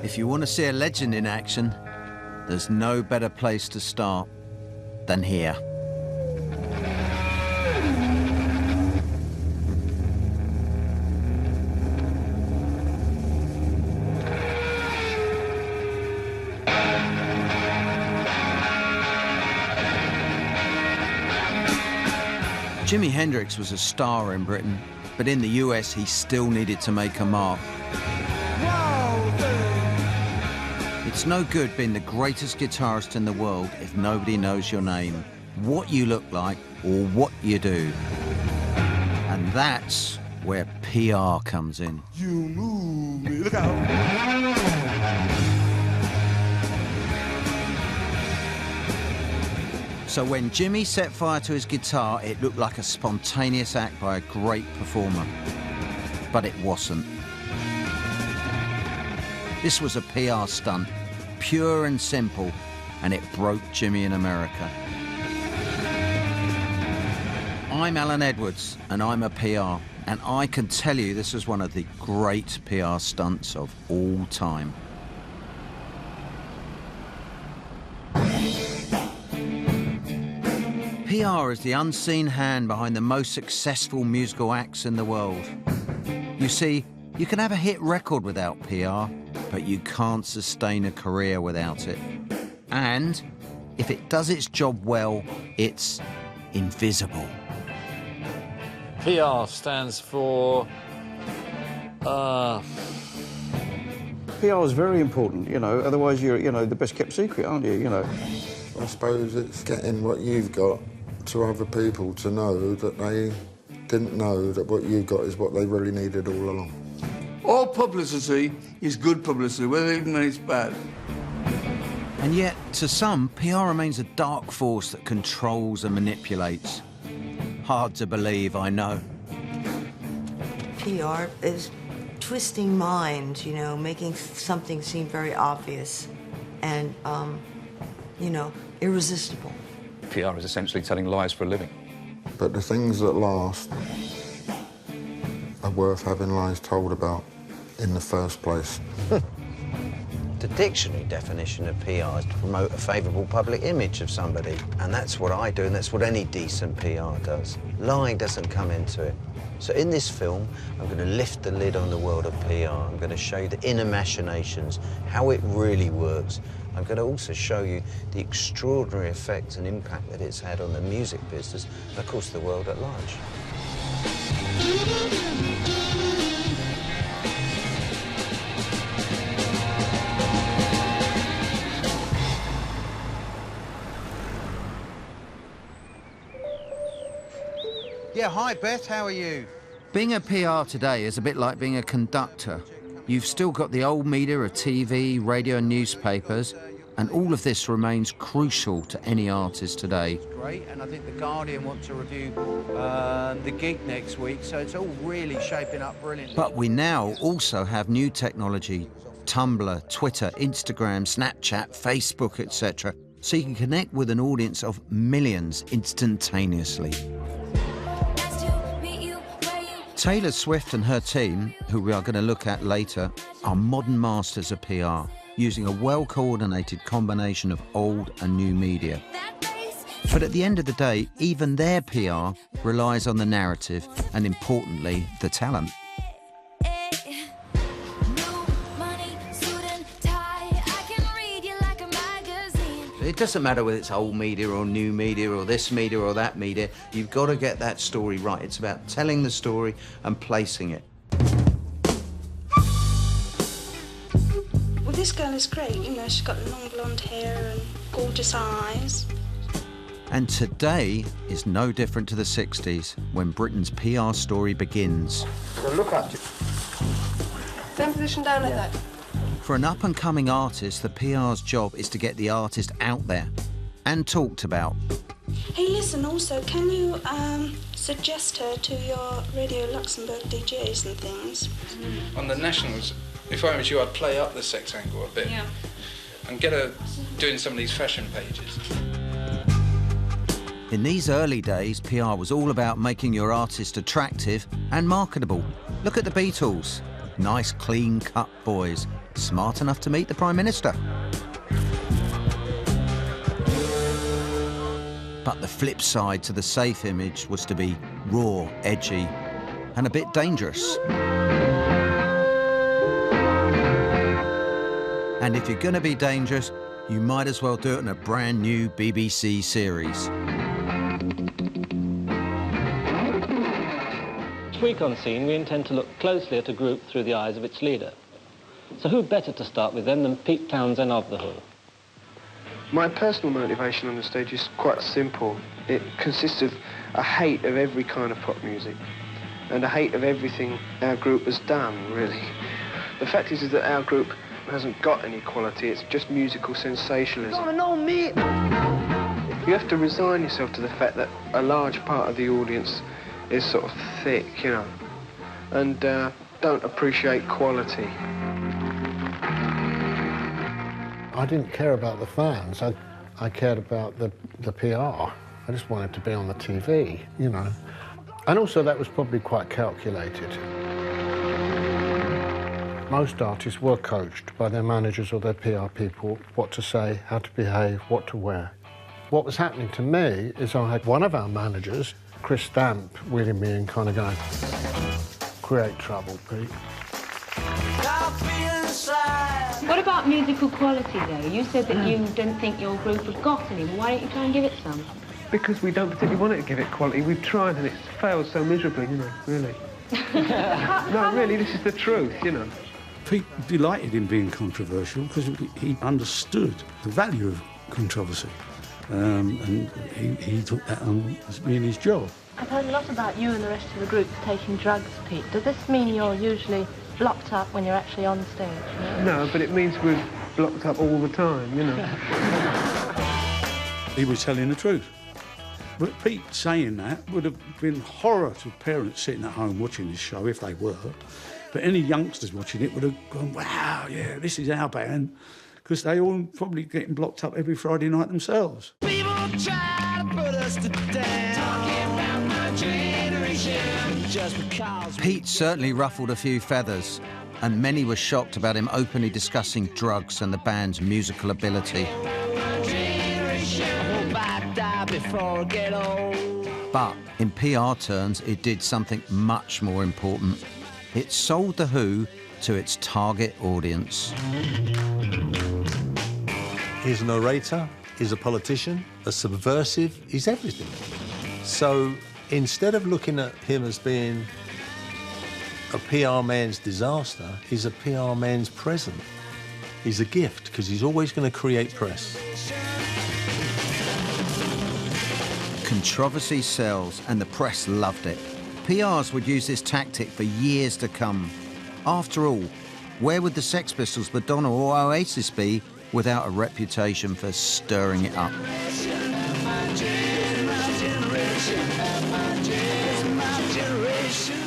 If you want to see a legend in action, there's no better place to start than here. Jimi Hendrix was a star in Britain, but in the US he still needed to make a mark. It's no good being the greatest guitarist in the world if nobody knows your name, what you look like, or what you do. And that's where PR comes in. You move me, look out. So when Jimmy set fire to his guitar, it looked like a spontaneous act by a great performer. But it wasn't. This was a PR stunt, pure and simple, and it broke Jimmy in America. I'm Alan Edwards, and I'm a PR, and I can tell you this was one of the great PR stunts of all time. PR is the unseen hand behind the most successful musical acts in the world. You see, you can have a hit record without PR, but you can't sustain a career without it. And if it does its job well, it's invisible. PR stands for... PR is very important, you know, otherwise you're, the best kept secret, aren't you, I suppose it's getting what you've got to other people to know that they didn't know that what you've got is what they really needed all along. All publicity is good publicity, whether even when it's bad. And yet, to some, PR remains a dark force that controls and manipulates. Hard to believe, I know. PR is twisting minds, making something seem very obvious and, irresistible. PR is essentially telling lies for a living. But the things that last are worth having lies told about in the first place. The dictionary definition of PR is to promote a favourable public image of somebody. And that's what I do, and that's what any decent PR does. Lying doesn't come into it. So in this film, I'm going to lift the lid on the world of PR. I'm going to show you the inner machinations, how it really works. I'm going to also show you the extraordinary effect and impact that it's had on the music business and, of course, the world at large. Yeah, hi Beth, how are you? Being a PR today is a bit like being a conductor. You've still got the old media of TV, radio and newspapers, and all of this remains crucial to any artist today. Great, and I think The Guardian want to review the gig next week, so it's all really shaping up brilliantly. But we now also have new technology, Tumblr, Twitter, Instagram, Snapchat, Facebook, etc., so you can connect with an audience of millions instantaneously. Taylor Swift and her team, who we are going to look at later, are modern masters of PR, using a well-coordinated combination of old and new media. But at the end of the day, even their PR relies on the narrative and, importantly, the talent. It doesn't matter whether it's old media or new media or this media or that media, you've got to get that story right. It's about telling the story and placing it. Well, this girl is great, she's got long blonde hair and gorgeous eyes. And today is no different to the 60s, when Britain's PR story begins. So look at it. Same position down like that. For an up-and-coming artist, the PR's job is to get the artist out there and talked about. Hey, listen, also, can you suggest her to your Radio Luxembourg DJs and things? On the Nationals, if I was you, I'd play up the sex angle a bit and get her doing some of these fashion pages. In these early days, PR was all about making your artist attractive and marketable. Look at the Beatles. Nice, clean-cut boys, smart enough to meet the Prime Minister. But the flip side to the safe image was to be raw, edgy, and a bit dangerous. And if you're going to be dangerous, you might as well do it in a brand new BBC series. Each week on Scene, we intend to look closely at a group through the eyes of its leader. So who better to start with then than Pete Townsend of The Who? My personal motivation on the stage is quite simple. It consists of a hate of every kind of pop music and a hate of everything our group has done, really. The fact is that our group hasn't got any quality, it's just musical sensationalism. You know me. You have to resign yourself to the fact that a large part of the audience is sort of thick, you know, and don't appreciate quality. I didn't care about the fans, I cared about the PR. I just wanted to be on the TV, you know. And also that was probably quite calculated. Most artists were coached by their managers or their PR people what to say, how to behave, what to wear. What was happening to me is I had one of our managers, Chris Stamp, wheeling me in kind of going, create trouble, Pete. What about musical quality, though? You said that you don't think your group have got any. Why don't you try and give it some? Because we don't particularly want it to give it quality. We've tried and it's failed so miserably, you know, really. No, really, this is the truth, you know. Pete delighted in being controversial because he understood the value of controversy. And he took that on as being his job. I've heard a lot about you and the rest of the group taking drugs, Pete. Does this mean you're usually blocked up when you're actually on stage? No, but it means we're blocked up all the time, you know. He was telling the truth. But Pete saying that would have been horror to parents sitting at home watching this show, if they were. But any youngsters watching it would have gone, wow, yeah, this is our band. Because they all probably getting blocked up every Friday night themselves. People try to put us to down, talking about my generation, just because. Pete certainly ruffled a few feathers, and many were shocked about him openly discussing drugs and the band's musical ability. But in PR terms, it did something much more important. It sold The Who to its target audience. He's a narrator, he's a politician, a subversive, he's everything. So instead of looking at him as being a PR man's disaster, he's a PR man's present. He's a gift, because he's always going to create press. Controversy sells, and the press loved it. PRs would use this tactic for years to come. After all, where would the Sex Pistols, Madonna or Oasis be without a reputation for stirring it up?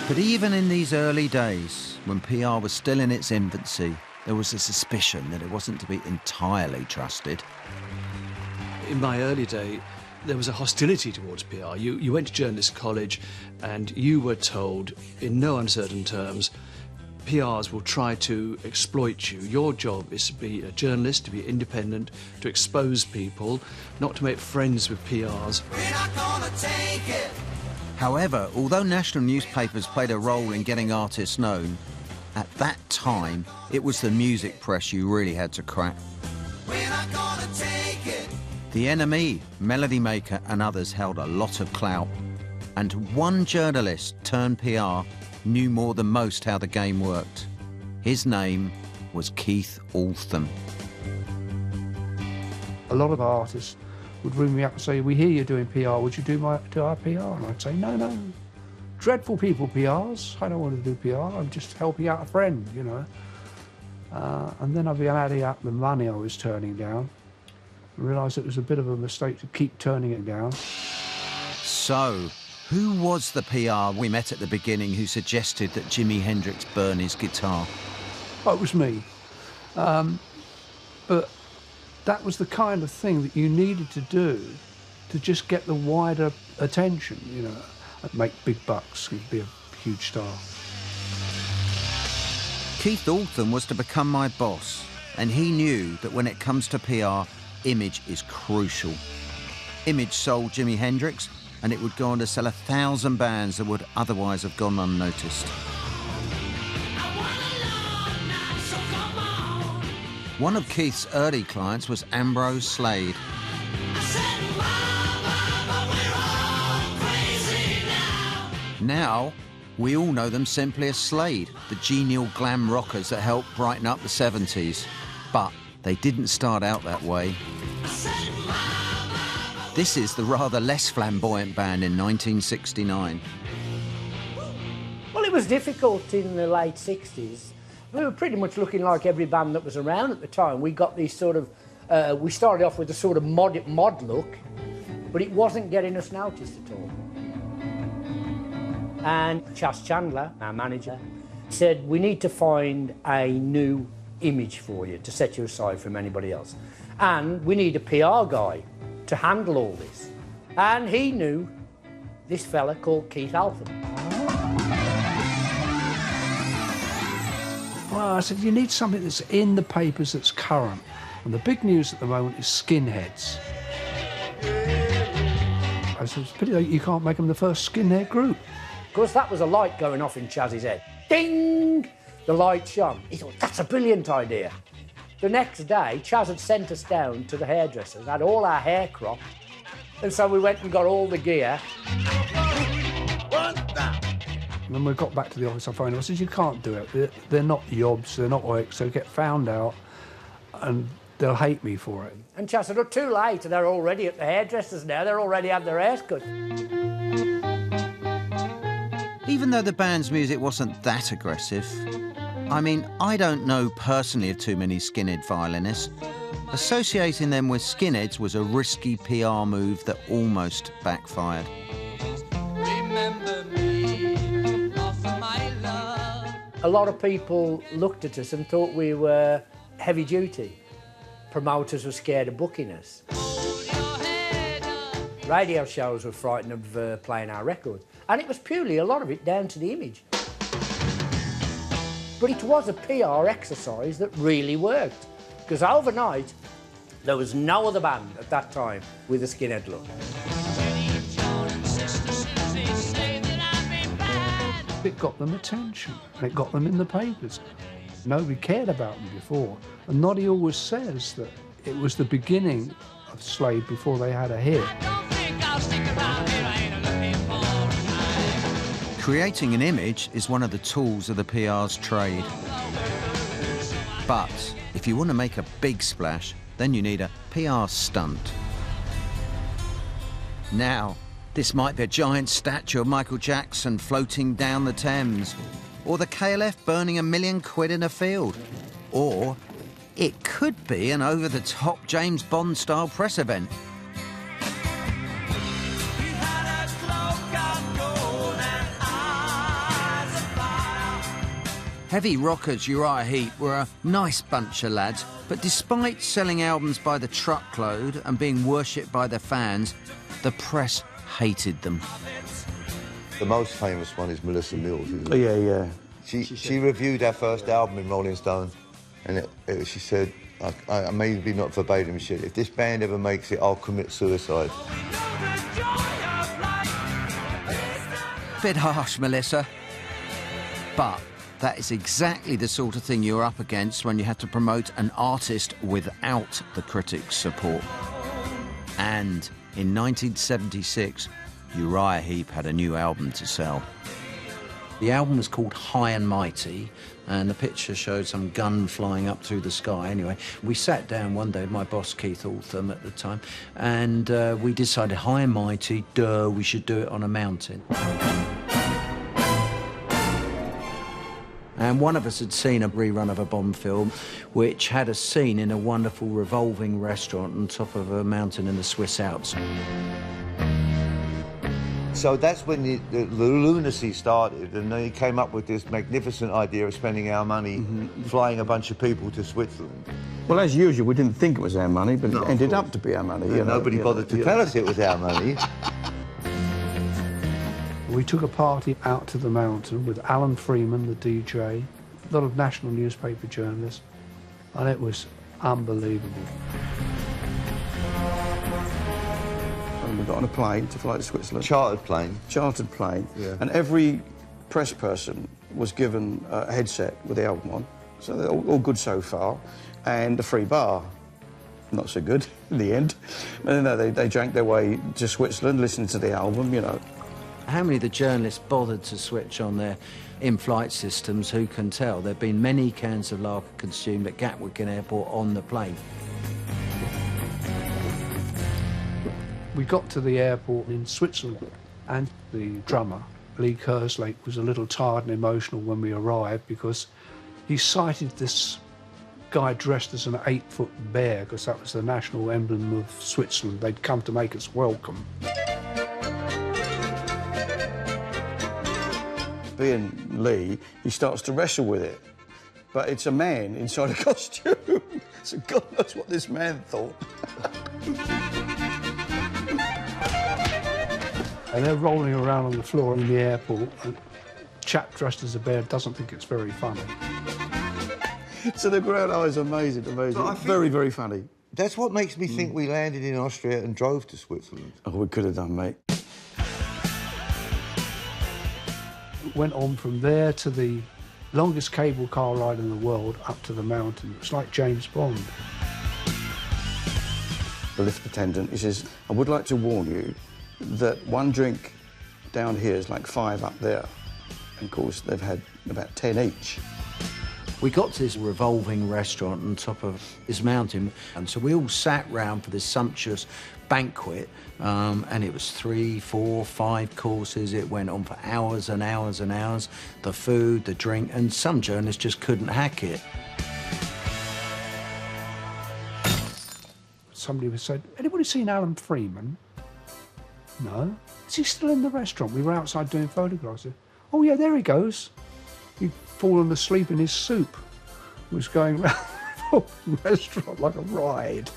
But even in these early days, when PR was still in its infancy, there was a suspicion that it wasn't to be entirely trusted. In my early day, there was a hostility towards PR. You went to journalist college and you were told, in no uncertain terms, PRs will try to exploit you. Your job is to be a journalist, to be independent, to expose people, not to make friends with PRs. We're not gonna take it. However, although national newspapers played a role in getting artists known, at that time, it was the music press you really had to crack. We're not gonna take it. The NME, Melody Maker and others held a lot of clout. And one journalist turned PR knew more than most how the game worked. His name was Keith Altham. A lot of artists would ring me up and say, we hear you're doing PR, would you do our PR? And I'd say, no. Dreadful people, PRs. I don't want to do PR, I'm just helping out a friend, you know. And then I'd be adding up the money I was turning down and realised it was a bit of a mistake to keep turning it down. So, who was the PR we met at the beginning who suggested that Jimi Hendrix burn his guitar? Oh, it was me. But that was the kind of thing that you needed to do to just get the wider attention, you know, and make big bucks and be a huge star. Keith Altham was to become my boss, and he knew that when it comes to PR, image is crucial. Image sold Jimi Hendrix, and it would go on to sell 1,000 bands that would otherwise have gone unnoticed. One of Keith's early clients was Ambrose Slade. Now, we all know them simply as Slade, the genial glam rockers that helped brighten up the 70s. But they didn't start out that way. This is the rather less flamboyant band in 1969. Well, it was difficult in the late 60s. We were pretty much looking like every band that was around at the time. We got these sort of... we started off with a sort of mod look, but it wasn't getting us noticed at all. And Chas Chandler, our manager, said, we need to find a new image for you to set you aside from anybody else. And we need a PR guy to handle all this. And he knew this fella called Keith Altham. Well, I said, you need something that's in the papers that's current. And the big news at the moment is skinheads. I said, it's a pity you can't make them the first skinhead group. Of course, that was a light going off in Chaz's head. Ding! The light shone. He thought, that's a brilliant idea. The next day, Chaz had sent us down to the hairdressers, had all our hair cropped, and so we went and got all the gear. And when we got back to the office, I phoned him. I said, you can't do it. They're not yobs, they're not oiks, so get found out, and they'll hate me for it. And Chaz said, oh, too late. They're already at the hairdressers now. They're already had their hairs cut. Even though the band's music wasn't that aggressive, I mean, I don't know personally of too many skinhead violinists. Associating them with skinheads was a risky PR move that almost backfired. A lot of people looked at us and thought we were heavy duty. Promoters were scared of booking us. Radio shows were frightened of playing our records. And it was purely, a lot of it, down to the image. But it was a PR exercise that really worked. Because overnight, there was no other band at that time with a skinhead look. It got them attention, and it got them in the papers. Nobody cared about them before. And Noddy always says that it was the beginning of Slade before they had a hit. Creating an image is one of the tools of the PR's trade. But if you want to make a big splash, then you need a PR stunt. Now, this might be a giant statue of Michael Jackson floating down the Thames, or the KLF burning £1 million in a field, or it could be an over-the-top James Bond-style press event. Heavy rockers Uriah Heep were a nice bunch of lads, but despite selling albums by the truckload and being worshipped by their fans, the press hated them. The most famous one is Melissa Mills, isn't it? Yeah, yeah. She reviewed our first album in Rolling Stone, and she said, I maybe not verbatim, she said, if this band ever makes it, I'll commit suicide. Bit harsh, Melissa. But that is exactly the sort of thing you're up against when you have to promote an artist without the critics' support. And in 1976, Uriah Heep had a new album to sell. The album was called High and Mighty, and the picture showed some gun flying up through the sky. Anyway, we sat down one day, my boss Keith Altham at the time, and we decided High and Mighty, we should do it on a mountain. And one of us had seen a rerun of a Bond film which had a scene in a wonderful revolving restaurant on top of a mountain in the Swiss Alps. So that's when the lunacy started, and they came up with this magnificent idea of spending our money flying a bunch of people to Switzerland. Well, as usual, we didn't think it was our money, but it ended up to be our money. Nobody bothered to tell us it was our money. We took a party out to the mountain with Alan Freeman, the DJ, a lot of national newspaper journalists, and it was unbelievable. And we got on a plane to fly to Switzerland. Chartered plane? Chartered plane. Yeah. And every press person was given a headset with the album on. So they're all good so far. And a free bar. Not so good in the end. But no, they drank their way to Switzerland, listening to the album, you know. How many of the journalists bothered to switch on their in-flight systems? Who can tell? There have been many cans of lager consumed at Gatwick Airport on the plane. We got to the airport in Switzerland, and the drummer, Lee Kerslake, was a little tired and emotional when we arrived because he sighted this guy dressed as an 8-foot bear, because that was the national emblem of Switzerland. They'd come to make us welcome. Being Lee, he starts to wrestle with it. But it's a man inside a costume. So God knows what this man thought. And they're rolling around on the floor in the airport, and a chap dressed as a bear doesn't think it's very funny. So the crowd, oh, it's amazing, amazing. Very, very funny. That's what makes me think we landed in Austria and drove to Switzerland. Oh, we could have done, mate. Went on from there to the longest cable car ride in the world, up to the mountain. It's like James Bond. The lift attendant, he says, I would like to warn you that one drink down here is like 5 up there. And of course, they've had about 10 each. We got to this revolving restaurant on top of this mountain, and so we all sat round for this sumptuous banquet, and it was 3, 4, 5 courses. It went on for hours and hours and hours. The food, the drink, and some journalists just couldn't hack it. Somebody said, anybody seen Alan Freeman? No. Is he still in the restaurant? We were outside doing photographs. Oh, yeah, there he goes. He'd fallen asleep in his soup. He was going around the restaurant like a ride.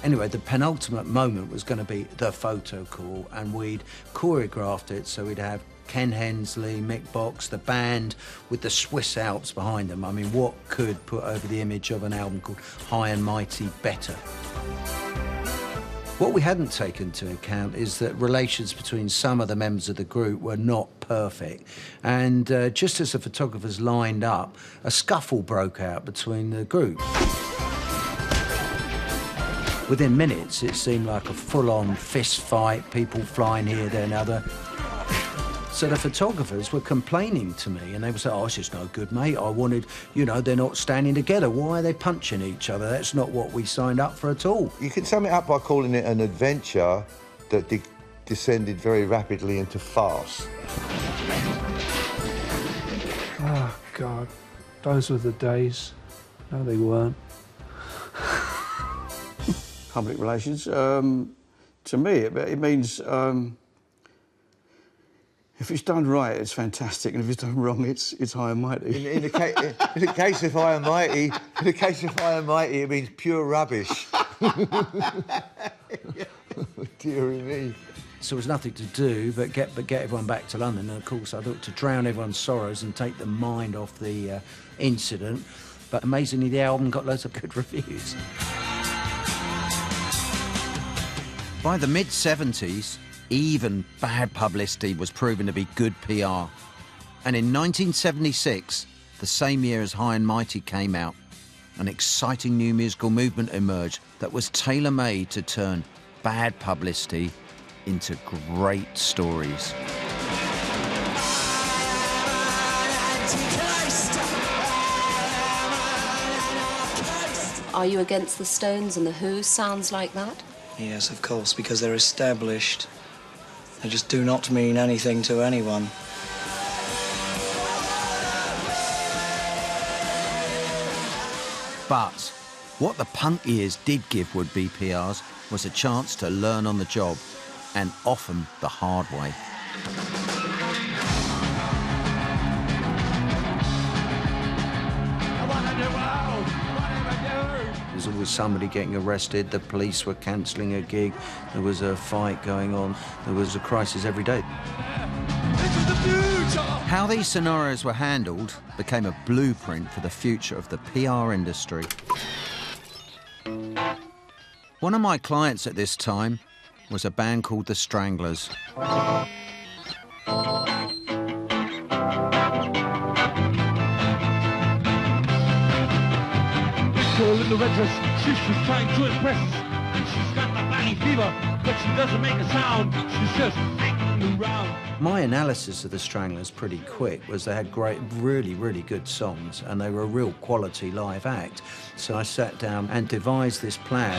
Anyway, the penultimate moment was going to be the photo call, and we'd choreographed it, so we'd have Ken Hensley, Mick Box, the band with the Swiss Alps behind them. I mean, what could put over the image of an album called High and Mighty better? What we hadn't taken into account is that relations between some of the members of the group were not perfect. And just as the photographers lined up, a scuffle broke out between the group. Within minutes, it seemed like a full-on fist fight, people flying here, there and other. So the photographers were complaining to me, and they would say, oh, it's just no good, mate. I wanted, you know, they're not standing together. Why are they punching each other? That's not what we signed up for at all. You can sum it up by calling it an adventure that descended very rapidly into farce. Oh, God. Those were the days. No, they weren't. Public relations, to me, it means... if it's done right, it's fantastic, and if it's done wrong, it's high and mighty. In the case of high and mighty, it means pure rubbish. Dearie me. So there was nothing to do but get everyone back to London. And of course, I thought to drown everyone's sorrows and take the mind off the incident. But amazingly, the album got loads of good reviews. By the mid-70s, even bad publicity was proven to be good PR. And in 1976, the same year as High and Mighty came out, an exciting new musical movement emerged that was tailor-made to turn bad publicity into great stories. Are you against the Stones and the Who? Sounds like that. Yes, of course, because they're established. They just do not mean anything to anyone. But what the punk years did give would-be PRs was a chance to learn on the job, and often the hard way. There was always somebody getting arrested, the police were cancelling a gig, there was a fight going on, there was a crisis every day. This is the future! How these scenarios were handled became a blueprint for the future of the PR industry. One of my clients at this time was a band called The Stranglers. Well, little red dress, she's trying to impress. She's got the bloody fever, but she doesn't make a sound. She's just hanging around. My analysis of The Stranglers pretty quick was they had great, really good songs, and they were a real quality live act. So I sat down and devised this plan.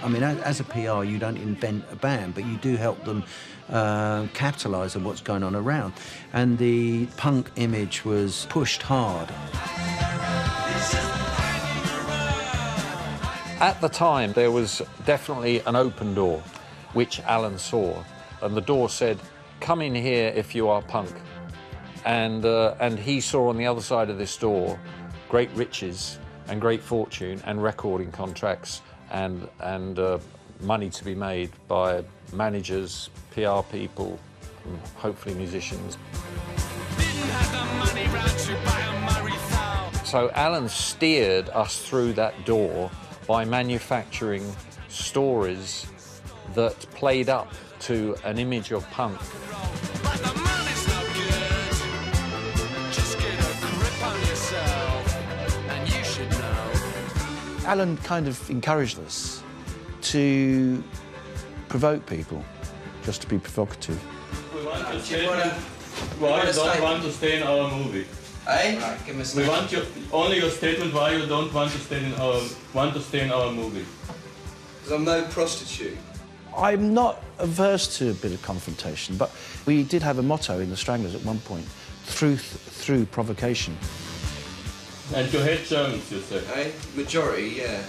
I mean, as a PR, you don't invent a band, but you do help them capitalise on what's going on around. And the punk image was pushed hard. At the time, there was definitely an open door, which Alan saw. And the door said, come in here if you are punk. And he saw on the other side of this door great riches and great fortune and recording contracts and money to be made by managers, PR people, and hopefully musicians. So Alan steered us through that door by manufacturing stories that played up to an image of punk. Alan kind of encouraged us to provoke people, just to be provocative. We don't want to stay in our movie. Eh? Right, give me we want you, only your statement why you don't want to stay in our movie. Because I'm no prostitute. I'm not averse to a bit of confrontation, but we did have a motto in The Stranglers at one point: truth through provocation. And you hate Germans, you say? Eh? Majority, yeah.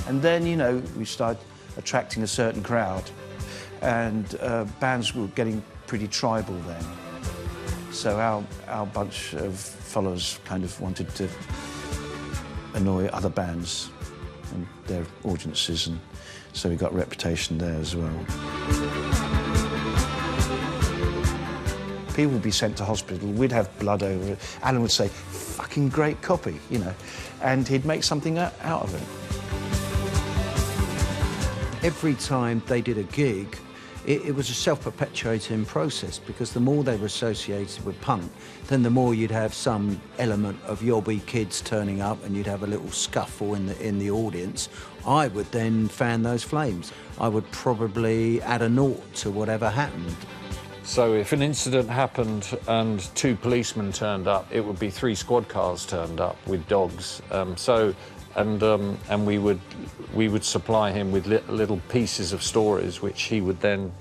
And then, you know, we started attracting a certain crowd, and bands were getting pretty tribal then. So our bunch of followers kind of wanted to annoy other bands and their audiences, and so we got a reputation there as well. People would be sent to hospital, we'd have blood over it. Alan would say, fucking great copy, you know, and he'd make something out of it. Every time they did a gig, it was a self-perpetuating process, because the more they were associated with punk, then the more you'd have some element of yobby kids turning up, and you'd have a little scuffle in the audience. I would then fan those flames. I would probably add a nought to whatever happened. So if an incident happened and 2 policemen turned up, it would be 3 squad cars turned up with dogs. And we would supply him with little pieces of stories, which he would then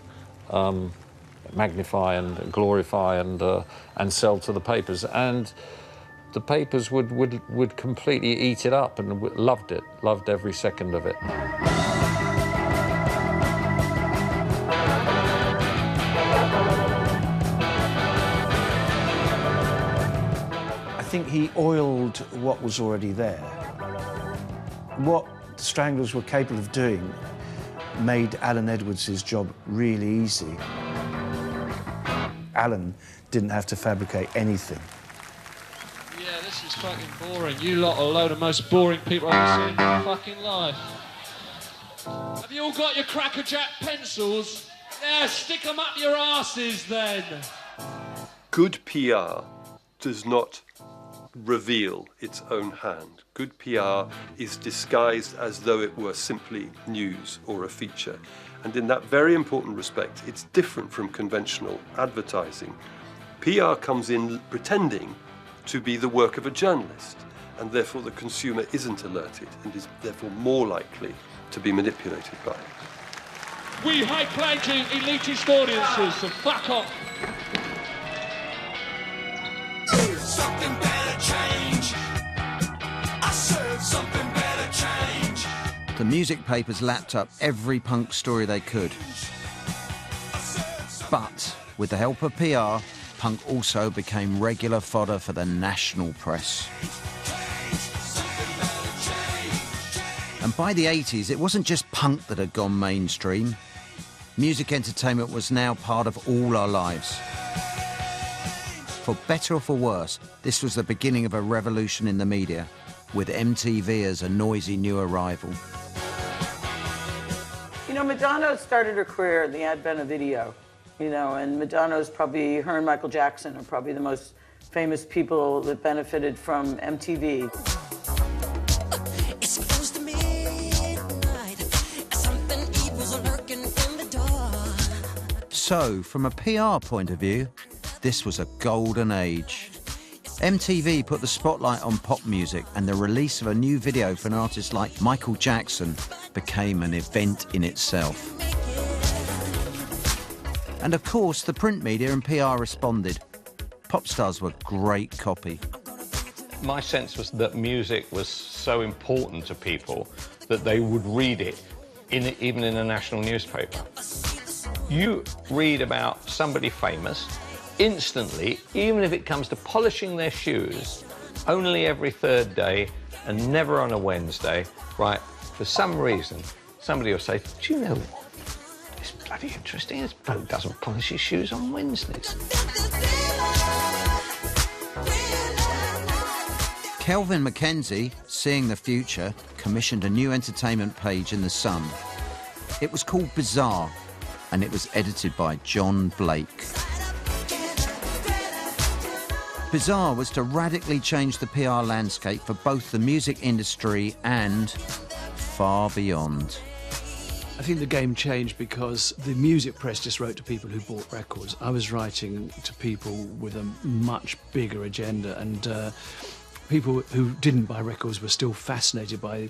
magnify and glorify and sell to the papers. And the papers would completely eat it up and loved it, loved every second of it. I think he oiled what was already there. What the Stranglers were capable of doing made Alan Edwards' job really easy. Alan didn't have to fabricate anything. Yeah, this is fucking boring. You lot are a load of most boring people I've ever seen in my fucking life. Have you all got your Cracker Jack pencils? Yeah, stick them up your asses then. Good PR does not reveal its own hand. Good PR is disguised as though it were simply news or a feature. And in that very important respect, it's different from conventional advertising. PR comes in pretending to be the work of a journalist, and therefore the consumer isn't alerted and is therefore more likely to be manipulated by it. We high-planking elitist audiences, so fuck off. Something better change. I said something better change. The music papers lapped up every punk story they could. But with the help of PR, punk also became regular fodder for the national press. And by the 80s, it wasn't just punk that had gone mainstream. Music entertainment was now part of all our lives. For better or for worse, this was the beginning of a revolution in the media, with MTV as a noisy new arrival. You know, Madonna started her career in the advent of video, you know, and Madonna's probably, her and Michael Jackson are probably the most famous people that benefited from MTV. So, from a PR point of view, this was a golden age. MTV put the spotlight on pop music, and the release of a new video for an artist like Michael Jackson became an event in itself. And of course, the print media and PR responded. Pop stars were great copy. My sense was that music was so important to people that they would read it, even in a national newspaper. You read about somebody famous, instantly, even if it comes to polishing their shoes, only every third day and never on a Wednesday, right, for some reason, somebody will say, do you know what? It's bloody interesting, this bloke doesn't polish his shoes on Wednesdays. Kelvin Mackenzie, seeing the future, commissioned a new entertainment page in The Sun. It was called Bizarre, and it was edited by John Blake. Bizarre was to radically change the PR landscape for both the music industry and far beyond. I think the game changed because the music press just wrote to people who bought records. I was writing to people with a much bigger agenda, and people who didn't buy records were still fascinated by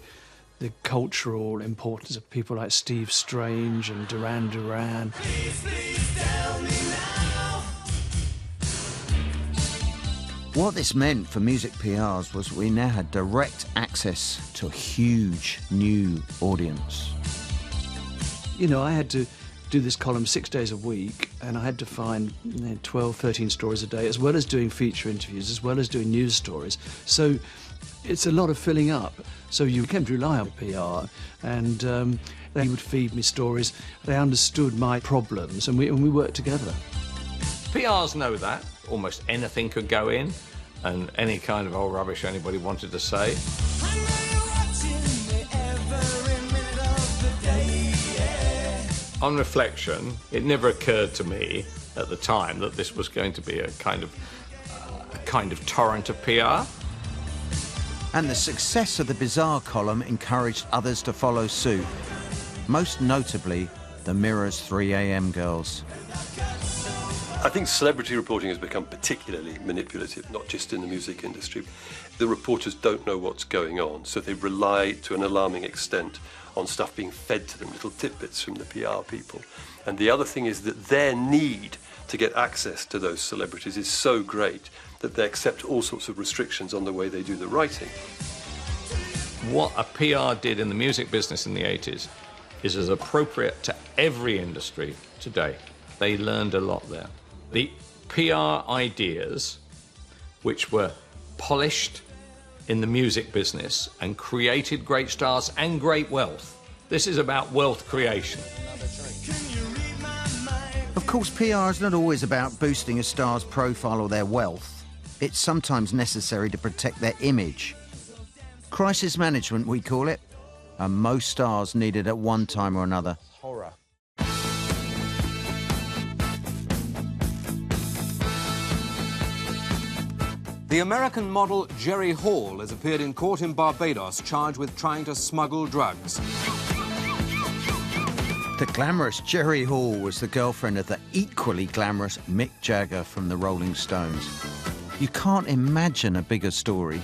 the cultural importance of people like Steve Strange and Duran Duran. Please tell me now. What this meant for music PRs was we now had direct access to a huge new audience. You know, I had to do this column 6 days a week, and I had to find 12, 13 stories a day, as well as doing feature interviews, as well as doing news stories. So it's a lot of filling up. So you came to rely on PR, and they would feed me stories. They understood my problems, and we worked together. PRs know that. Almost anything could go in, and any kind of old rubbish anybody wanted to say. On reflection, it never occurred to me at the time that this was going to be a kind of torrent of PR. And the success of the Bizarre column encouraged others to follow suit, most notably the Mirror's 3 AM girls. I think celebrity reporting has become particularly manipulative, not just in the music industry. The reporters don't know what's going on, so they rely to an alarming extent on stuff being fed to them, little tidbits from the PR people. And the other thing is that their need to get access to those celebrities is so great that they accept all sorts of restrictions on the way they do the writing. What a PR did in the music business in the 80s is as appropriate to every industry today. They learned a lot there. The PR ideas, which were polished in the music business and created great stars and great wealth. This is about wealth creation. Of course, PR is not always about boosting a star's profile or their wealth. It's sometimes necessary to protect their image. Crisis management, we call it, and most stars need it at one time or another. Horror. The American model Jerry Hall has appeared in court in Barbados, charged with trying to smuggle drugs. The glamorous Jerry Hall was the girlfriend of the equally glamorous Mick Jagger from the Rolling Stones. You can't imagine a bigger story.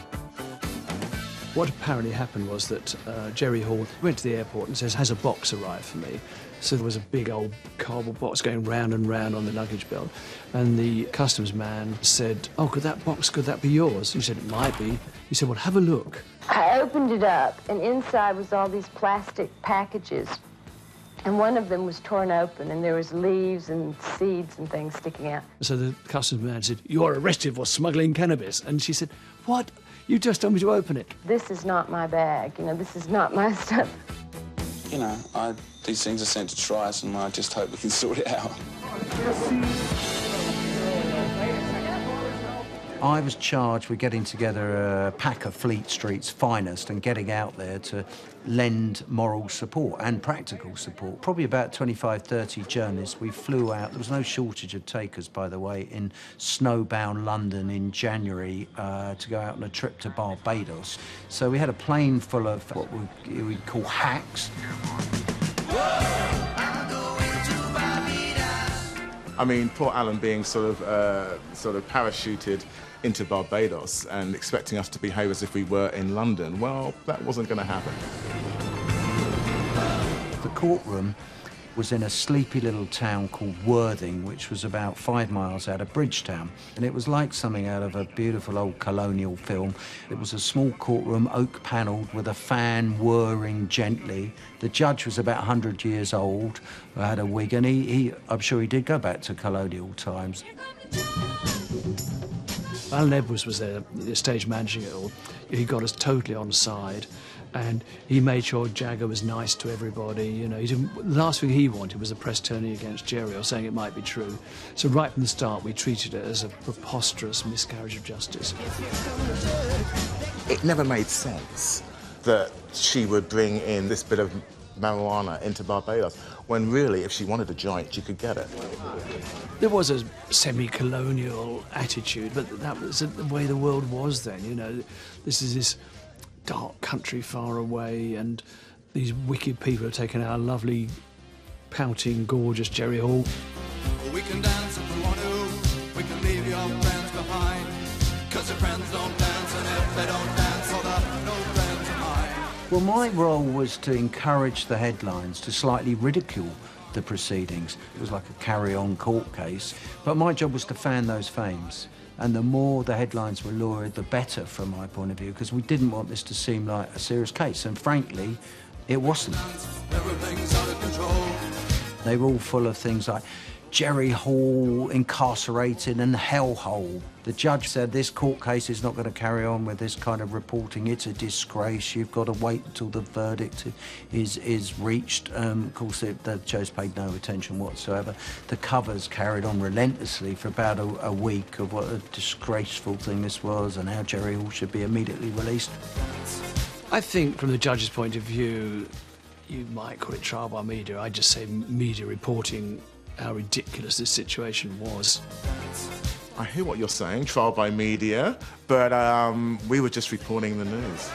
What apparently happened was that Jerry Hall went to the airport and says, has a box arrived for me? So there was a big old cardboard box going round and round on the luggage belt. And the customs man said, oh, could that be yours? He said, it might be. He said, well, have a look. I opened it up, and inside was all these plastic packages. And one of them was torn open, and there was leaves and seeds and things sticking out. So the customs man said, you're arrested for smuggling cannabis. And she said, what? You just told me to open it. This is not my bag, you know, this is not my stuff. You know, these things are sent to try us, and I just hope we can sort it out. I was charged with getting together a pack of Fleet Street's finest and getting out there to lend moral support and practical support. Probably about 25, 30 journalists. We flew out. There was no shortage of takers, by the way, in snowbound London in January to go out on a trip to Barbados. So we had a plane full of what we'd call hacks. I mean, poor Alan being sort of parachuted into Barbados and expecting us to behave as if we were in London. Well, that wasn't going to happen. The courtroom was in a sleepy little town called Worthing, which was about 5 miles out of Bridgetown. And it was like something out of a beautiful old colonial film. It was a small courtroom, oak-panelled, with a fan whirring gently. The judge was about 100 years old, had a wig, and I'm sure he did go back to colonial times. Alan Edwards was there, the stage managing it all. He got us totally on side, and he made sure Jagger was nice to everybody. You know, the last thing he wanted was the press turning against Jerry or saying it might be true. So right from the start, we treated it as a preposterous miscarriage of justice. It never made sense that she would bring in this bit of marijuana into Barbados, when really, if she wanted a joint, she could get it. There was a semi-colonial attitude, but that was the way the world was then, you know. This is this dark country far away, and these wicked people have taken our lovely, pouting, gorgeous Jerry Hall. We can dance if we want to, we can leave your friends behind, 'cause your friends don't dance, and if they don't dance, well, they're no friends of mine. Well, my role was to encourage the headlines to slightly ridicule the proceedings. It was like a carry-on court case, but my job was to fan those flames. And the more the headlines were lurid, the better from my point of view, because we didn't want this to seem like a serious case, and frankly, it wasn't. Everything's out of control. They were all full of things like Jerry Hall incarcerated and hellhole. The judge said this court case is not going to carry on with this kind of reporting. It's a disgrace. You've got to wait until the verdict is reached. Of course, the judge paid no attention whatsoever. The covers carried on relentlessly for about a week of what a disgraceful thing this was and how Jerry Hall should be immediately released. I think from the judge's point of view, you might call it trial by media. I'd just say media reporting how ridiculous this situation was. I hear what you're saying, trial by media, but we were just reporting the news.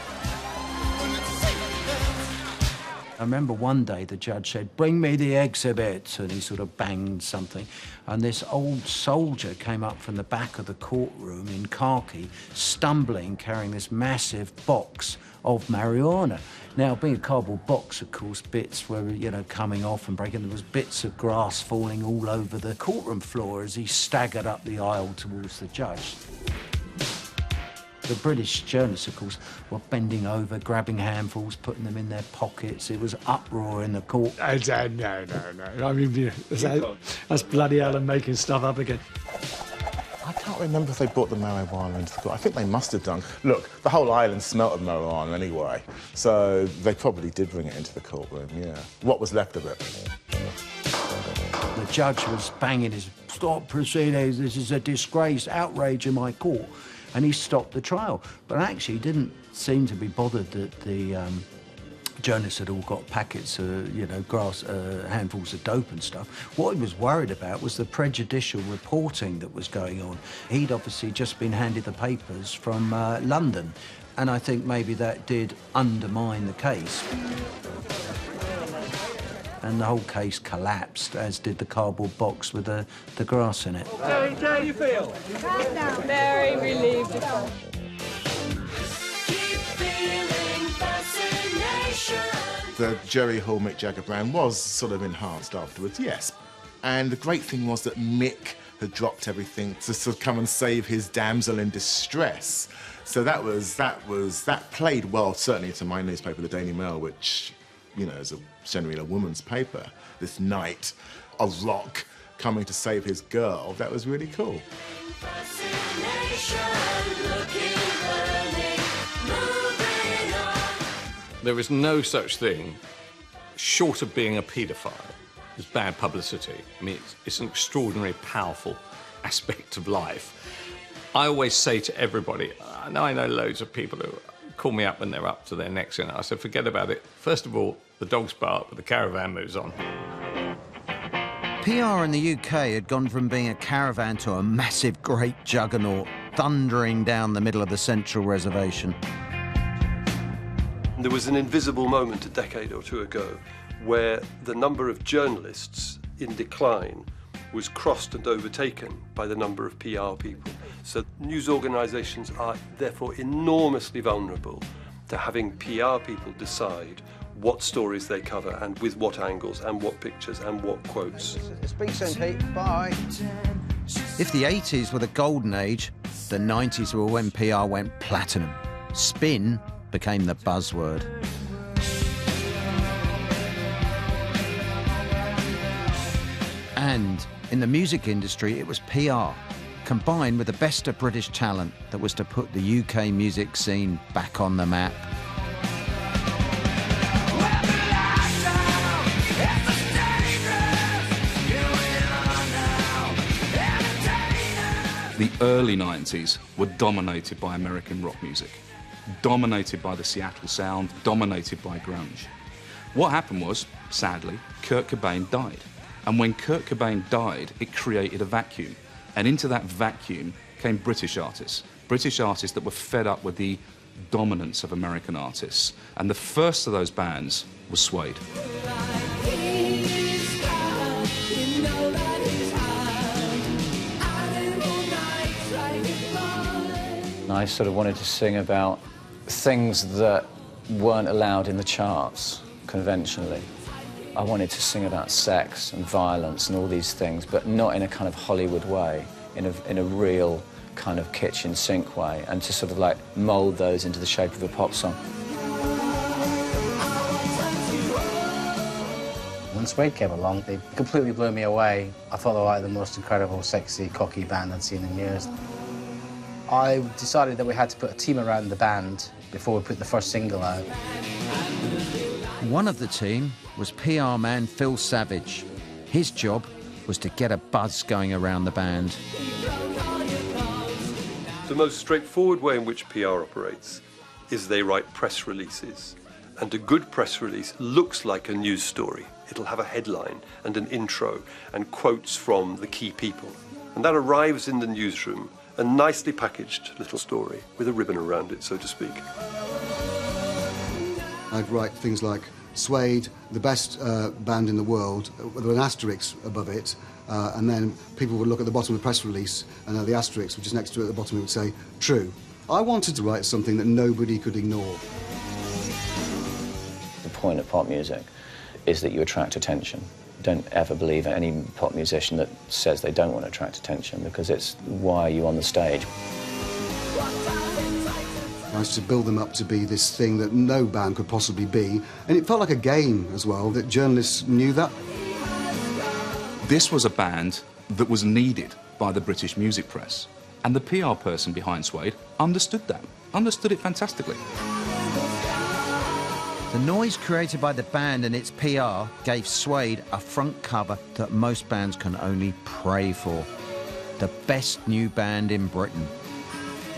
I remember one day the judge said, "Bring me the exhibit," and he sort of banged something. And this old soldier came up from the back of the courtroom in khaki, stumbling, carrying this massive box of marijuana. Now, being a cardboard box, of course, bits were, you know, coming off and breaking. There was bits of grass falling all over the courtroom floor as he staggered up the aisle towards the judge. The British journalists, of course, were bending over, grabbing handfuls, putting them in their pockets. It was uproar in the court. No. I mean, that's bloody Alan making stuff up again. I can't remember if they brought the marijuana into the court. I think they must have done. Look, the whole island smelt of marijuana anyway, so they probably did bring it into the courtroom, yeah. What was left of it? The judge was banging his, "Stop proceedings, this is a disgrace, outrage in my court." And he stopped the trial. But actually, he didn't seem to be bothered that the journalists had all got packets of, you know, handfuls of dope and stuff. What he was worried about was the prejudicial reporting that was going on. He'd obviously just been handed the papers from London, and I think maybe that did undermine the case. And the whole case collapsed, as did the cardboard box with the grass in it. How do you feel? Very relieved. The Jerry Hall Mick Jagger brand was sort of enhanced afterwards, yes. And the great thing was that Mick had dropped everything to sort of come and save his damsel in distress. So that played well, certainly to my newspaper, the Daily Mail, which, you know, is generally a woman's paper. This knight of rock coming to save his girl, that was really cool. Fascination, looking burning. There is no such thing, short of being a paedophile, as bad publicity. I mean, it's an extraordinarily powerful aspect of life. I always say to everybody, I know loads of people who call me up when they're up to their necks in it. I said, forget about it. First of all, the dogs bark, but the caravan moves on. PR in the UK had gone from being a caravan to a massive great juggernaut thundering down the middle of the Central Reservation. There was an invisible moment a decade or two ago where the number of journalists in decline was crossed and overtaken by the number of PR people. So news organisations are therefore enormously vulnerable to having PR people decide what stories they cover and with what angles and what pictures and what quotes. Speak soon, Pete. Bye. If the 80s were the golden age, the 90s were when PR went platinum. Spin became the buzzword. And in the music industry, it was PR, combined with the best of British talent, that was to put the UK music scene back on the map. The early 90s were dominated by American rock music, dominated by the Seattle sound, dominated by grunge. What happened was, sadly, Kurt Cobain died. And when Kurt Cobain died, it created a vacuum. And into that vacuum came British artists that were fed up with the dominance of American artists. And the first of those bands was Suede. I sort of wanted to sing about things that weren't allowed in the charts conventionally. I wanted to sing about sex and violence and all these things, but not in a kind of Hollywood way, in a real kind of kitchen sink way, and to sort of like mould those into the shape of a pop song. When Suede came along, they completely blew me away. I thought they were like the most incredible, sexy, cocky band I'd seen in years. I decided that we had to put a team around the band before we put the first single out. One of the team was PR man Phil Savage. His job was to get a buzz going around the band. The most straightforward way in which PR operates is they write press releases. And a good press release looks like a news story. It'll have a headline and an intro and quotes from the key people. And that arrives in the newsroom, a nicely packaged little story with a ribbon around it, so to speak. I'd write things like Suede, the best band in the world, with an asterisk above it, and then people would look at the bottom of the press release, and the asterisk, which is next to it at the bottom, it would say, true. I wanted to write something that nobody could ignore. The point of pop music is that you attract attention. Don't ever believe any pop musician that says they don't want to attract attention, because it's why are you on the stage. I used to build them up to be this thing that no band could possibly be, and it felt like a game as well, that journalists knew that. This was a band that was needed by the British music press, and the PR person behind Suede understood that, understood it fantastically. The noise created by the band and its PR gave Suede a front cover that most bands can only pray for. The best new band in Britain.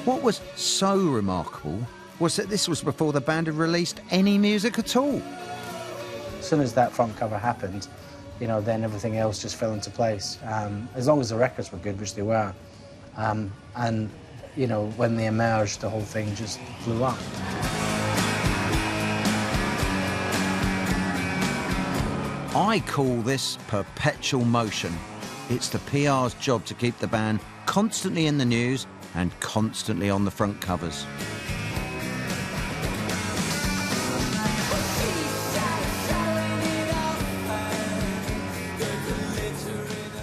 What was so remarkable was that this was before the band had released any music at all. As soon as that front cover happened, you know, then everything else just fell into place. As long as the records were good, which they were. And, you know, when they emerged, the whole thing just blew up. I call this perpetual motion. It's the PR's job to keep the band constantly in the news and constantly on the front covers.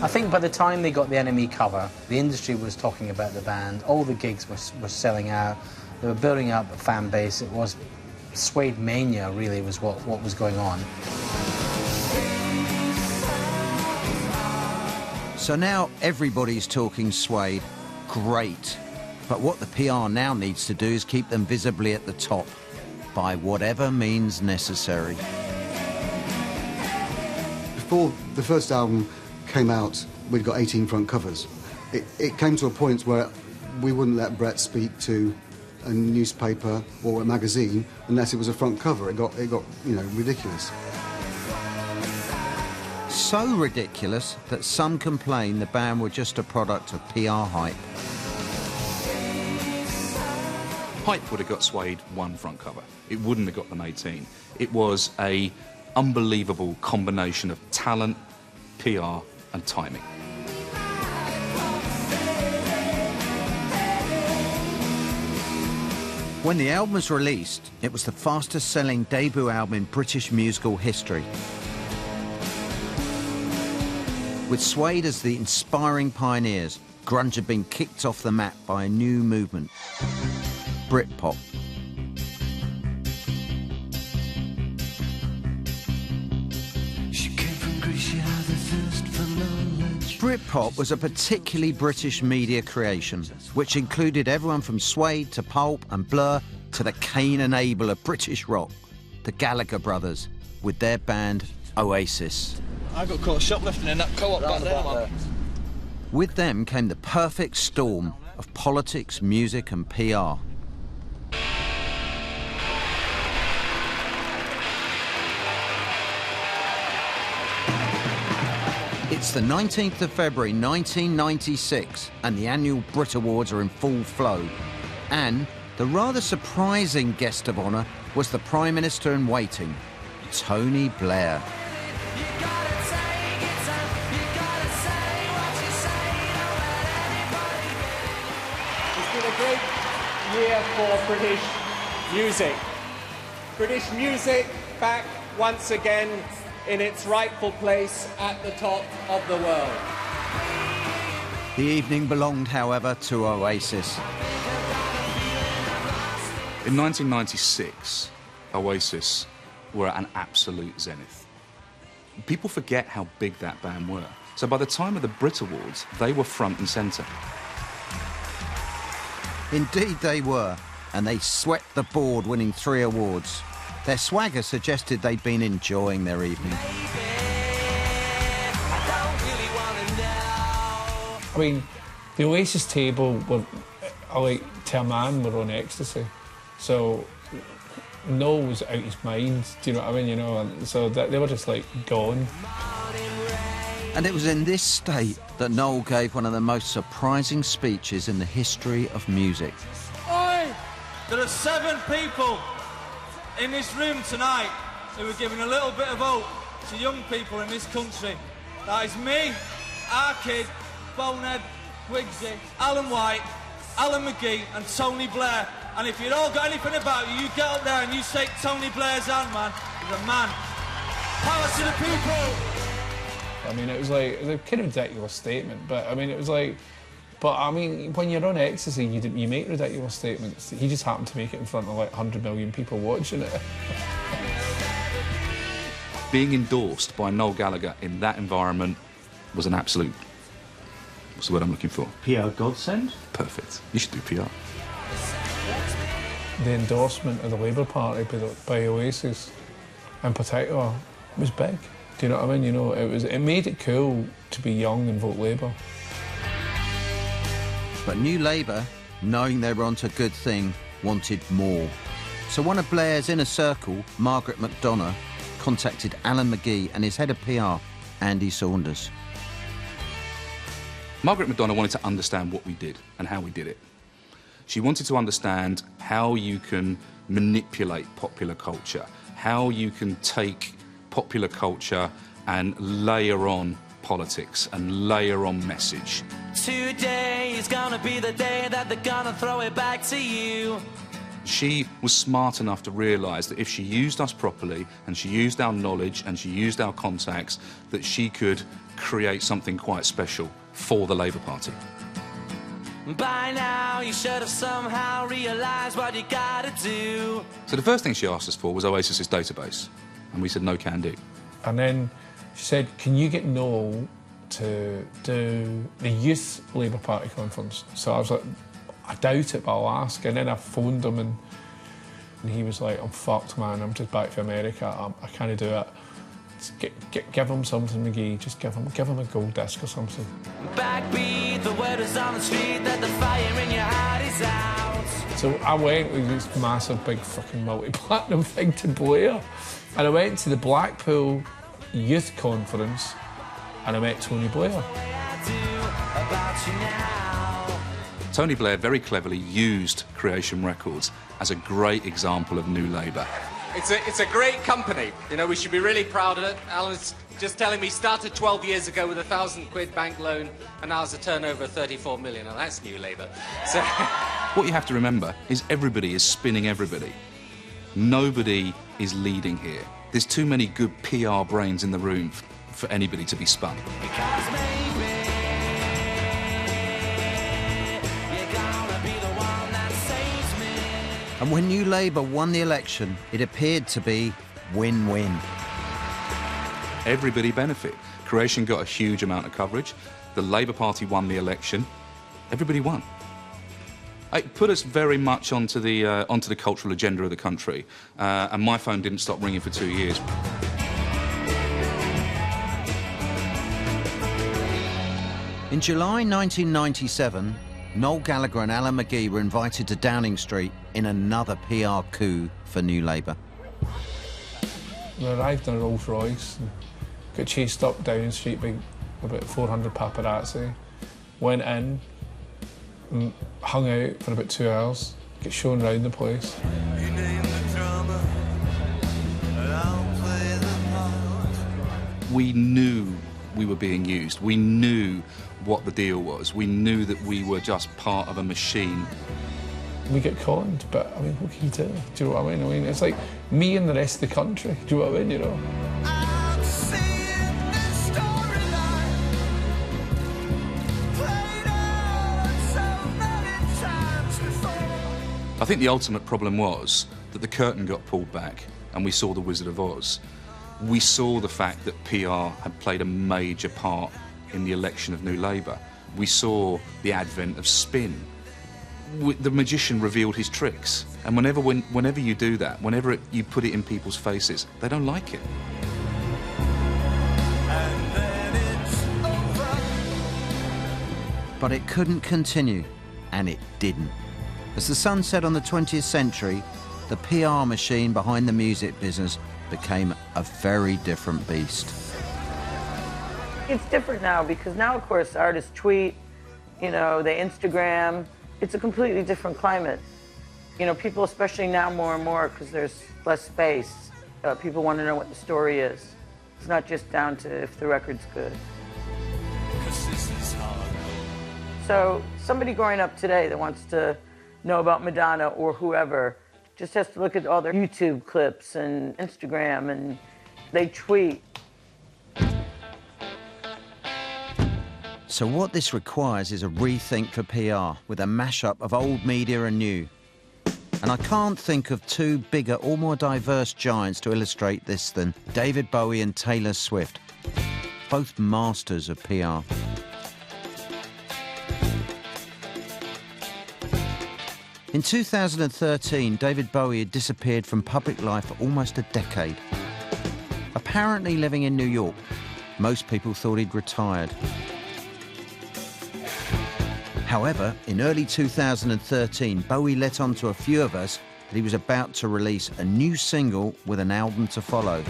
I think by the time they got the NME cover, the industry was talking about the band, all the gigs were selling out, they were building up a fan base. It was Suede mania, really, was what was going on. So now everybody's talking Suede. Great. But what the PR now needs to do is keep them visibly at the top. by whatever means necessary. Before the first album came out, we'd got 18 front covers. It came to a point where we wouldn't let Brett speak to a newspaper or a magazine unless it was a front cover. It got ridiculous. So ridiculous that some complain the band were just a product of PR hype. Hype would have got Suede one front cover. It wouldn't have got them 18. It was a unbelievable combination of talent, PR and timing. When the album was released, it was the fastest-selling debut album in British musical history. With Suede as the inspiring pioneers, grunge had been kicked off the map by a new movement, Britpop. Britpop was a particularly British media creation, which included everyone from Suede to Pulp and Blur to the Cain and Abel of British rock, the Gallagher brothers, with their band Oasis. I got caught shoplifting in that co-op back there, man. With them came the perfect storm of politics, music and PR. It's the 19th of February 1996 and the annual Brit Awards are in full flow. And the rather surprising guest of honour was the Prime Minister in waiting, Tony Blair. It's been a great year for British music. British music back once again in its rightful place at the top of the world. The evening belonged, however, to Oasis. In 1996, Oasis were at an absolute zenith. People forget how big that band were. So by the time of the Brit Awards, they were front and centre. Indeed they were, and they swept the board, winning 3 awards. Their swagger suggested they'd been enjoying their evening. I mean, the Oasis table were, to a man, were on ecstasy. So Noel was out his mind, do you know what I mean? You know, and so they were just like gone. And it was in this state that Noel gave one of the most surprising speeches in the history of music. Oi! There are 7 people in this room tonight who are giving a little bit of hope to young people in this country. That is me, our kid, Bonehead, Wigsy, Alan White, Alan McGee and Tony Blair. And if you've all got anything about you, you get up there and you shake Tony Blair's hand, man. He's a man. Power to the people! I mean, it was a kind of ridiculous statement, but I mean, it was like... But I mean, when you're on ecstasy, you make ridiculous statements. He just happened to make it in front of like 100 million people watching it. Being endorsed by Noel Gallagher in that environment was an absolute... What's the word I'm looking for? PR godsend? Perfect. You should do PR. The endorsement of the Labour Party by Oasis, in particular, was big. Do you know what I mean? You know, it made it cool to be young and vote Labour. But New Labour, knowing they were onto a good thing, wanted more. So one of Blair's inner circle, Margaret McDonough, contacted Alan McGee and his head of PR, Andy Saunders. Margaret McDonough wanted to understand what we did and how we did it. She wanted to understand how you can manipulate popular culture, how you can take popular culture and layer on politics and layer on message. Today is gonna be the day that they're gonna throw it back to you. She was smart enough to realise that if she used us properly and she used our knowledge and she used our contacts, that she could create something quite special for the Labour Party. By now, you should have somehow realised what you gotta do. So the first thing she asked us for was Oasis's database, and we said no can do. And then she said, can you get Noel to do the Youth Labour Party conference? So I was like, I doubt it, but I'll ask. And then I phoned him and And he was like, I'm fucked, man, I'm just back to America, I can't do it. Give him something, McGee, just give him a gold disc or something. Backbeat, the word is on the street that the fire in your heart is out. So I went with this massive, big fucking multi-platinum thing to Blair. And I went to the Blackpool Youth Conference and I met Tony Blair. Tony Blair very cleverly used Creation Records as a great example of New Labour. It's a great company. You know, we should be really proud of it. Alan's just telling me started 12 years ago with a £1,000 bank loan and now has a turnover of 34 million. Now that's New Labour. So What you have to remember is everybody is spinning everybody. Nobody is leading here. There's too many good PR brains in the room for anybody to be spun. And when New Labour won the election, it appeared to be win-win. Everybody benefit. Creation got a huge amount of coverage. The Labour Party won the election. Everybody won. It put us very much onto the cultural agenda of the country, and my phone didn't stop ringing for 2 years. In July 1997, Noel Gallagher and Alan McGee were invited to Downing Street in another PR coup for New Labour. We arrived in a Rolls Royce, and got chased up Downing Street by about 400 paparazzi, went in, hung out for about 2 hours, get shown around the place. We knew we were being used. We knew what the deal was. We knew that we were just part of a machine. We get conned, but I mean, what can you do? Do you know what I mean? It's like me and the rest of the country. Do you know what I mean? You know. I think the ultimate problem was that the curtain got pulled back and we saw the Wizard of Oz. We saw the fact that PR had played a major part in the election of New Labour. We saw the advent of spin. The magician revealed his tricks, and whenever you do that, whenever you put it in people's faces, they don't like it. But it couldn't continue, and it didn't. As the sun set on the 20th century, the PR machine behind the music business became a very different beast. It's different now because now, of course, artists tweet, you know, they Instagram. It's a completely different climate. You know, people, especially now more and more, because there's less space, people want to know what the story is. It's not just down to if the record's good. So somebody growing up today that wants to know about Madonna or whoever just has to look at all their YouTube clips and Instagram, and they tweet. So what this requires is a rethink for PR, with a mashup of old media and new. And I can't think of two bigger or more diverse giants to illustrate this than David Bowie and Taylor Swift, both masters of PR. In 2013, David Bowie had disappeared from public life for almost a decade. Apparently living in New York, most people thought he'd retired. However, in early 2013, Bowie let on to a few of us that he was about to release a new single with an album to follow.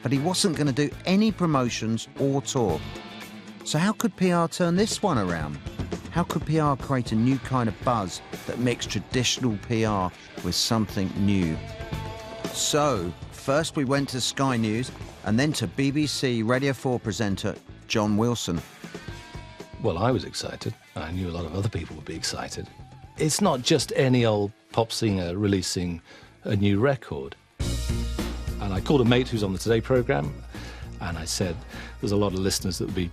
But he wasn't going to do any promotions or tour. So how could PR turn this one around? How could PR create a new kind of buzz that mixed traditional PR with something new? So, first we went to Sky News and then to BBC Radio 4 presenter John Wilson. Well, I was excited. I knew a lot of other people would be excited. It's not just any old pop singer releasing a new record. And I called a mate who's on the Today programme, and I said there's a lot of listeners that would be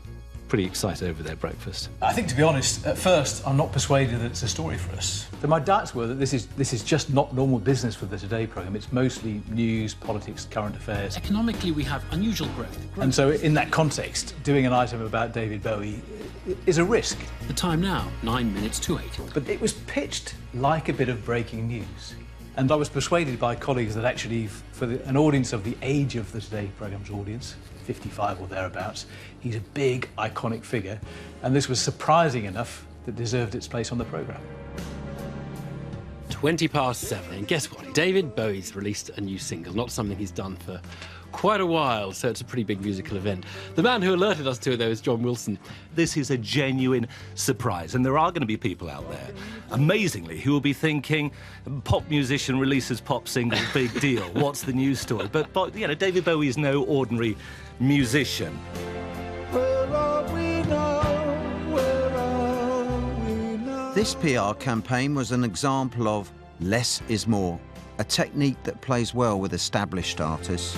pretty excited over their breakfast. I think, to be honest, at first, I'm not persuaded that it's a story for us. So my doubts were that this is just not normal business for the Today programme. It's mostly news, politics, current affairs. Economically, we have unusual growth. And so in that context, doing an item about David Bowie is a risk. The time now, 9 minutes to 8. But it was pitched like a bit of breaking news. And I was persuaded by colleagues that actually, for an audience of the age of the Today programme's audience, 55 or thereabouts, he's a big, iconic figure, and this was surprising enough that deserved its place on the programme. 7:20, and guess what? David Bowie's released a new single, not something he's done for quite a while, so it's a pretty big musical event. The man who alerted us to it, though, is John Wilson. This is a genuine surprise, and there are going to be people out there, amazingly, who will be thinking, pop musician releases pop single, big deal, what's the news story? But you know, David Bowie is no ordinary musician. This PR campaign was an example of less is more, a technique that plays well with established artists.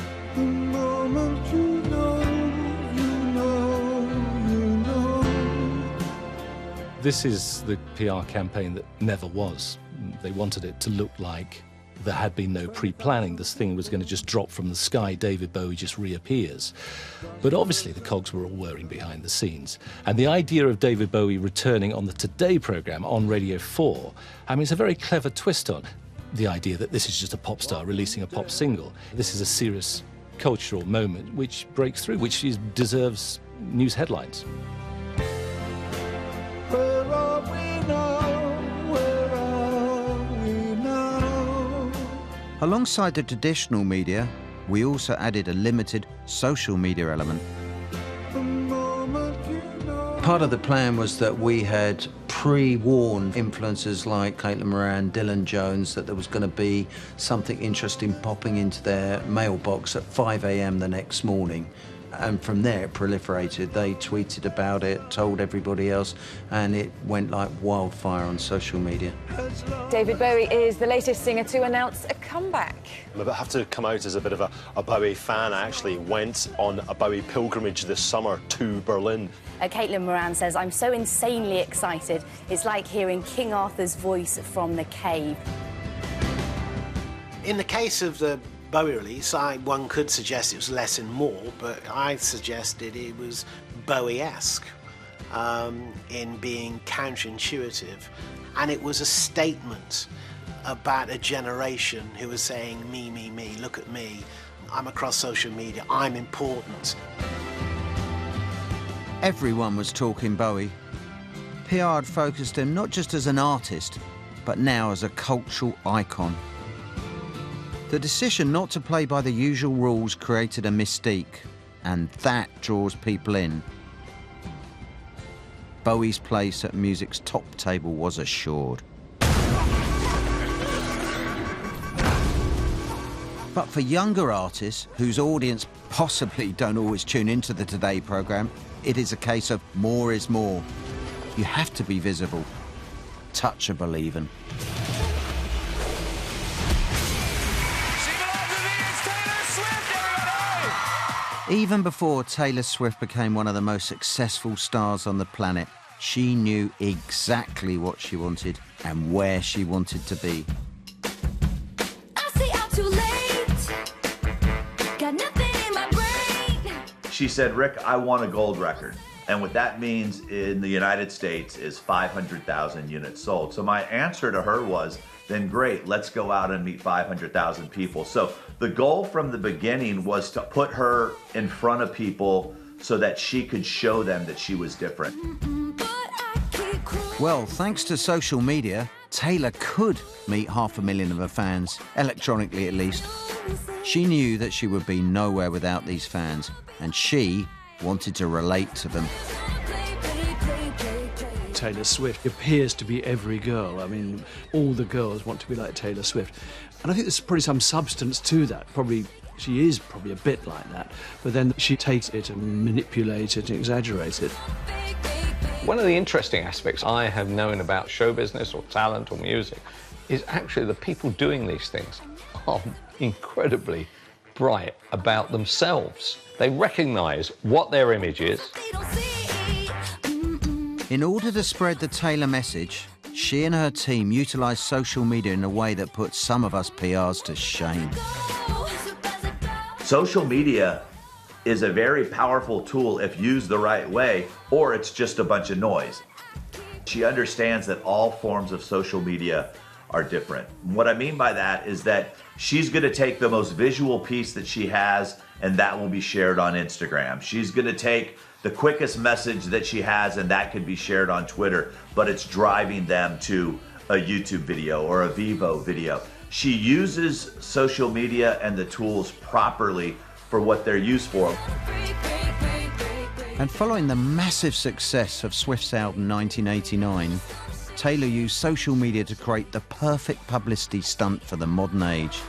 This is the PR campaign that never was. They wanted it to look like there had been no pre-planning. This thing was going to just drop from the sky. David Bowie just reappears. But obviously the cogs were all whirring behind the scenes. And the idea of David Bowie returning on the Today programme on Radio 4, I mean, it's a very clever twist on the idea that this is just a pop star releasing a pop single. This is a serious cultural moment which breaks through, which deserves news headlines. Alongside the traditional media, we also added a limited social media element. Part of the plan was that we had pre-warned influencers like Caitlin Moran, Dylan Jones, that there was going to be something interesting popping into their mailbox at 5 a.m. the next morning. And from there it proliferated. They tweeted about it, told everybody else, and it went like wildfire on social media. David Bowie is the latest singer to announce a comeback. I have to come out as a bit of a Bowie fan. I actually went on a Bowie pilgrimage this summer to Berlin. Caitlin Moran says, "I'm so insanely excited. It's like hearing King Arthur's voice from the cave." In the case of the Bowie release, one could suggest it was less and more, but I suggested it was Bowie-esque in being counterintuitive. And it was a statement about a generation who was saying, me, me, me, look at me. I'm across social media, I'm important. Everyone was talking Bowie. PR had focused him not just as an artist, but now as a cultural icon. The decision not to play by the usual rules created a mystique, and that draws people in. Bowie's place at music's top table was assured. But for younger artists, whose audience possibly don't always tune into the Today programme, it is a case of more is more. You have to be visible. Touch a believin'. Even before Taylor Swift became one of the most successful stars on the planet, she knew exactly what she wanted and where she wanted to be. She said, "Rick, I want a gold record." And what that means in the United States is 500,000 units sold. So my answer to her was, then great, let's go out and meet 500,000 people. So the goal from the beginning was to put her in front of people so that she could show them that she was different. Well, thanks to social media, Taylor could meet 500,000 of her fans, electronically at least. She knew that she would be nowhere without these fans, and she wanted to relate to them. Taylor Swift appears to be every girl. I mean, all the girls want to be like Taylor Swift. And I think there's probably some substance to that. She is probably a bit like that. But then she takes it and manipulates it and exaggerates it. One of the interesting aspects I have known about show business or talent or music is actually the people doing these things are incredibly bright about themselves. They recognise what their image is. In order to spread the Taylor message, she and her team utilised social media in a way that puts some of us PRs to shame. Social media is a very powerful tool if used the right way, or it's just a bunch of noise. She understands that all forms of social media are different. What I mean by that is that she's going to take the most visual piece that she has, and that will be shared on Instagram. She's going to take the quickest message that she has, and that could be shared on Twitter, but it's driving them to a YouTube video or a Vivo video. She uses social media and the tools properly for what they're used for. And following the massive success of Swift's album 1989, Taylor used social media to create the perfect publicity stunt for the modern age.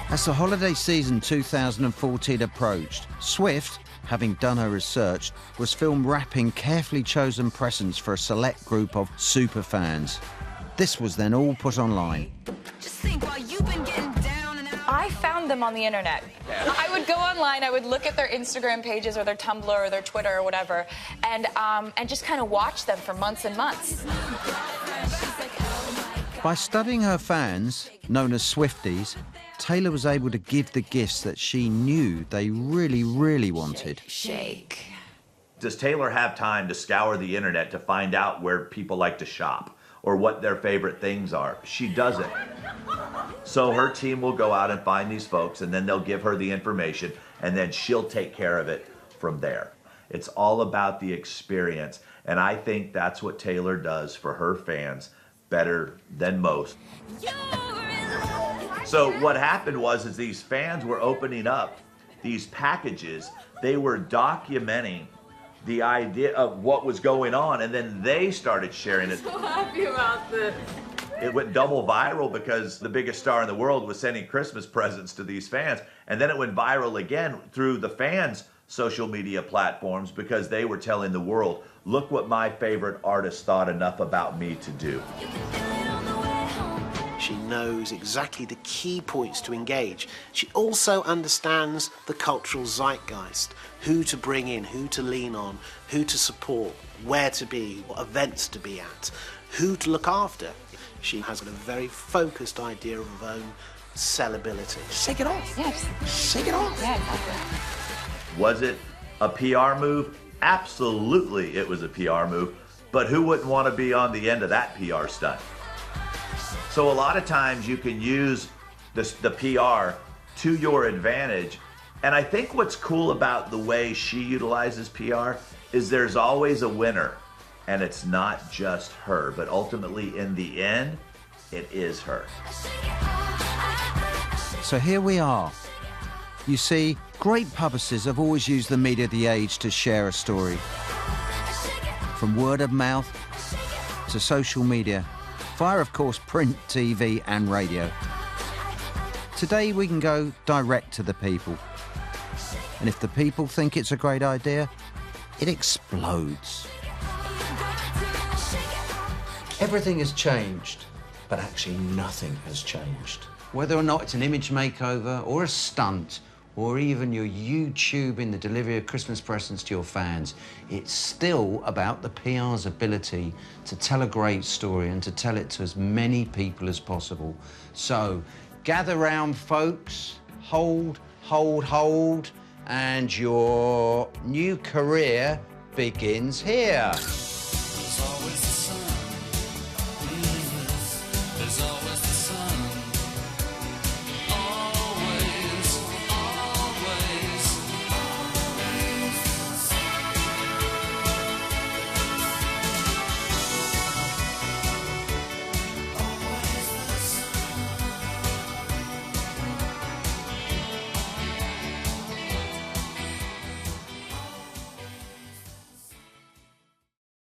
As the holiday season 2014 approached, Swift, having done her research, was filmed wrapping carefully chosen presents for a select group of superfans. This was then all put online. I found them on the internet. I would go online, I would look at their Instagram pages or their Tumblr or their Twitter or whatever, and just kind of watch them for months and months. By studying her fans, known as Swifties, Taylor was able to give the gifts that she knew they really, really wanted. Shake. Does Taylor have time to scour the internet to find out where people like to shop or what their favorite things are? She doesn't. So her team will go out and find these folks, and then they'll give her the information, and then she'll take care of it from there. It's all about the experience, and I think that's what Taylor does for her fans better than most. So what happened was is these fans were opening up these packages. They were documenting the idea of what was going on, and then they started sharing it. I'm so happy about this. It went double viral because the biggest star in the world was sending Christmas presents to these fans, and then it went viral again through the fans' social media platforms because they were telling the world, look what my favorite artist thought enough about me to do. She knows exactly the key points to engage. She also understands the cultural zeitgeist, who to bring in, who to lean on, who to support, where to be, what events to be at, who to look after. She has a very focused idea of her own sellability. Shake it off. Yes. Shake it off. Yeah, exactly. Was it a PR move? Absolutely it was a PR move, but who wouldn't want to be on the end of that PR stunt? So a lot of times you can use the PR to your advantage, and I think what's cool about the way she utilizes PR is there's always a winner, and it's not just her, but ultimately in the end, it is her. So here we are. You see, great publicists have always used the media of the age to share a story. From word of mouth to social media, via, of course, print, TV and radio. Today we can go direct to the people. And if the people think it's a great idea, it explodes. Everything has changed, but actually nothing has changed. Whether or not it's an image makeover or a stunt, or even your YouTube in the delivery of Christmas presents to your fans, it's still about the PR's ability to tell a great story and to tell it to as many people as possible. So, gather round, folks, hold, and your new career begins here.